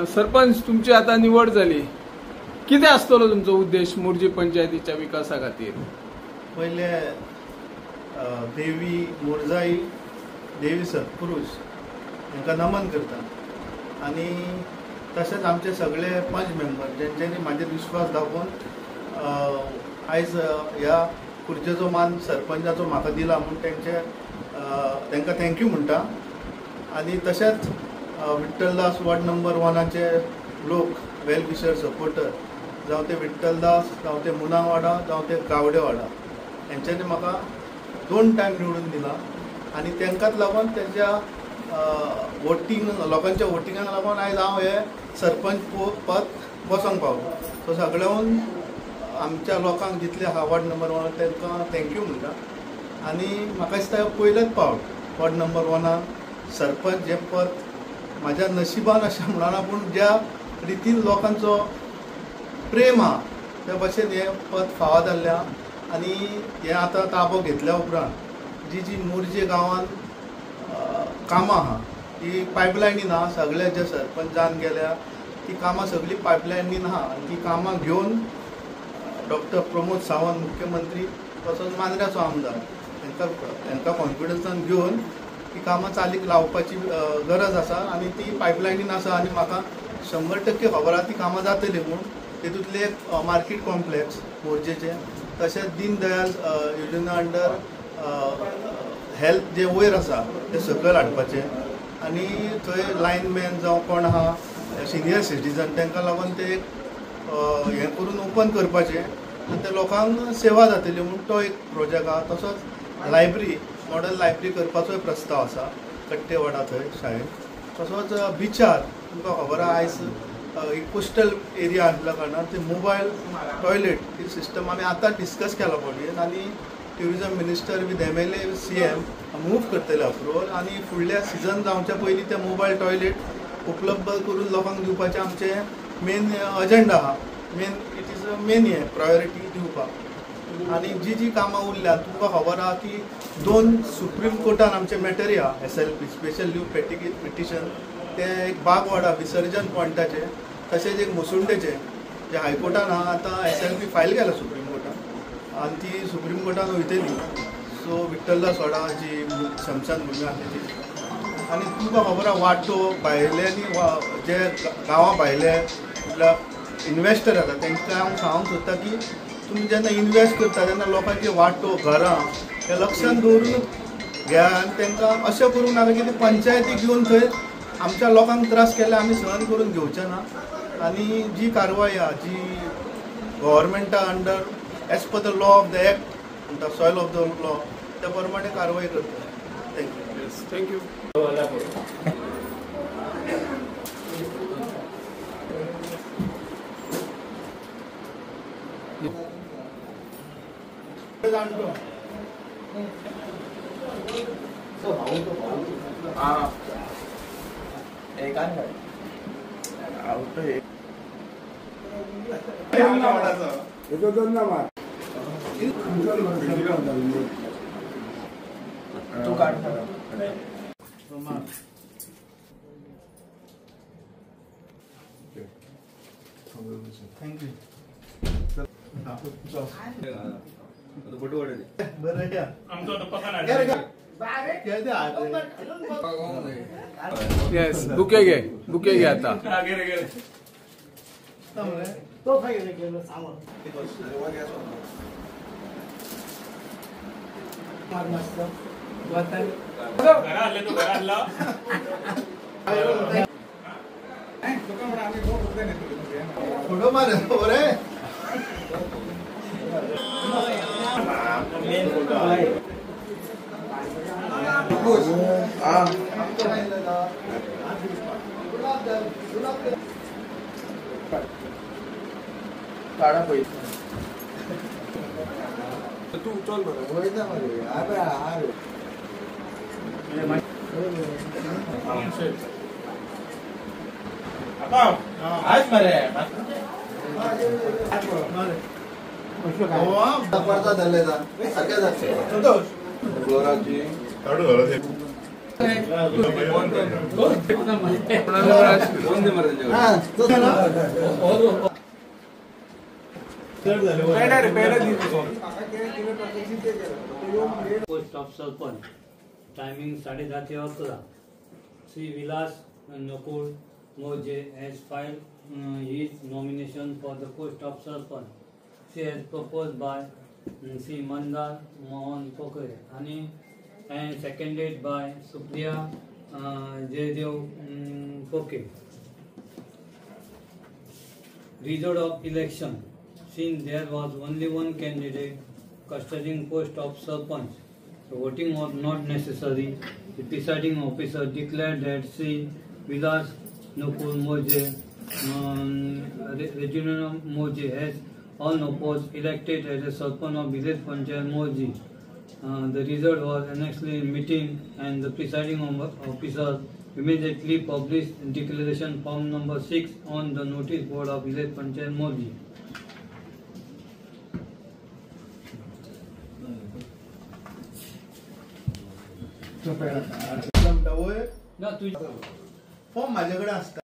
सरपंच तुमची आता निवड झाली, किती आसतलो तुमचो उद्देश मोर्जी पंचायतीच्या विकासा खातीर? पहिले देवी मोरजाई देवी सत्पुरुष हांकां नमन करता आणि तशेंच आमचे सगळे 5 मेंबर जेंच्यांनी म्हाजेर विश्वास दाखोवन आयज ह्या खुर्चेचो मान सरपंचाचो म्हाका दिला म्हणून तांकां थँक्यू म्हणटा। आणि तशेंच विठ्ठलदास वॉर्ड नंबर 1चे लोक वेल विशर सपोर्टर जावं ते विठ्ठलदास जावं ते मुनावाडा जावं ते गावडेवाडा हेंच्यांनी म्हाका 2 टायम निवडून दिला आणि तांकांच लागून त्यांच्या वोटींग लोकांच्या वोटिंगाक लागून आयज हांव हे सरपंच पद बसोंक पावलो। सो सगळ्यांनी आमच्या लोकांक जितले आहा वॉर्ड नंबर 1 तांकां थँक्यू म्हणटा। आणि म्हाका दिसता पयलेच पावट वॉर्ड नंबर 1 सरपंच हे पद म्हाज्या नशिबान अशें म्हणना, पूण ज्या रितीन लोकांचो प्रेम आहा त्या भाशेन हें पद फावो जाल्लें आहा। आनी हें आतां ताबो घेतल्या उपरांत जी मोरजे गांवांत कामां आहा ती पायपलायनीन आहा, सगळे जे सरपंच जावन गेल्या ती कामां सगळीं पायपलायनीन आहा आनी ती कामां घेवन डॉक्टर प्रमोद सावंत मुख्यमंत्री तसोच मांद्र्याचो आमदार हांकां कॉन्फिडन्सान घेवन ती कामां चालीक लावपाची गरज आसा आणि ती पायपलायनीन आसा। आनी म्हाका 100% खबर आहा ती कामां जातली म्हणून। तेतूंतले एक मार्केट कॉम्प्लेक्स मोरजेचे, तशेंच दीनदयाल योजना अंडर हेल्थ जे वयर आसा ते सकयल हाडपाचे आनी थंय लायनमॅन जावं कोण आहा सिनियर सिटीजन तांकां लागून ते हें करून ओपन करपाचें आनी ते लोकांक सेवा जातली म्हणून तो एक प्रोजेक्ट आहा। तसोच लायब्ररी मॉडर्न लायब्ररी करपाचोय प्रस्ताव आसा कट्टेवाडा थंय शाळेन। तसोच बिचार तुमकां खबर आहा आयज एक कोस्टल एरिया आसल्या कारणान ते मोबायल टॉयलेट ही सिस्टम आमी आतां डिस्कस केला पडली आनी tourism minister with MLA CM move करतले अप्रुवल आनी फुडल्या सिजन जावच्या पयलीं ते मोबायल टॉयलेट उपलब्ध करून लोकांक दिवपाचें आमचें मेन अजेंडा आहा। इट इज अ मेन हें प्रायोरिटी दिवपाक। आनी जी कामां उरल्या तुमकां खबर आहा की 2 सुप्रीम कोर्टान आमचे मॅटरी आहा SLP स्पेशल लीव पिटिशन ते एक बागवाडा विसर्जन पॉयंटाचे, तशेंच एक मुसुंडेचे जे हायकोर्टान आहा आतां SLP फायल केला सुप्रीम कोर्टान आनी ती सुप्रीम कोर्टान वयतली। सो विठ्ठलदास वाडा जी शमशान भुमी आसली ती आनी तुमकां खबर आहा वाटो भायल्यांनी जे गांवां भायले म्हटल्यार इन्वेस्टर येता तांकां हांव सांगूंक सोदता की तुमी जेन्ना इन्वेस्ट करता तेन्ना लोकांची वाटो घरां हे लक्षांत दवरून घ्या आनी तांकां अशें करूंक नाका की पंचायती घेवन थंय आमच्या लोकांक त्रास केले आमी सहन करून घेवचे ना। आनी जी कारवाय आहा जी गव्हर्मेंटा under as per the law of the act म्हणटा सॉयल ऑफ द लॉ त्या प्रमाणे कारवाय करता। थँक्यू। येस बुके घे आता। फोटो मार रे काढा पैसे तू चल बरं वयता मरे अबे हार आता आज मरे पडता धरलेला सगळ्या जाते संतोष गोराची काढू घालत पोस्ट ऑफ सरपंच टायमिंग 10:30 ते 11. Shri Vilas Nakul Moje has filed his nomination for the post of sarpanch. She has proposed by Sri Mandar Mohan Kokare and seconded by Supriya Jaydev Koke. Result of election. Since there was only one candidate custodian post of sarpanch, voting was not necessary. The presiding officer declared that Sri Vilas Nukul Moje, Regina Moje has unopposed elected as a sarpanch of village Panchayat Moji. The result was annexed in meeting and the presiding officer immediately published declaration form number 6 on the notice board of village Panchayat Moji. Form माझ्याकडे असतात.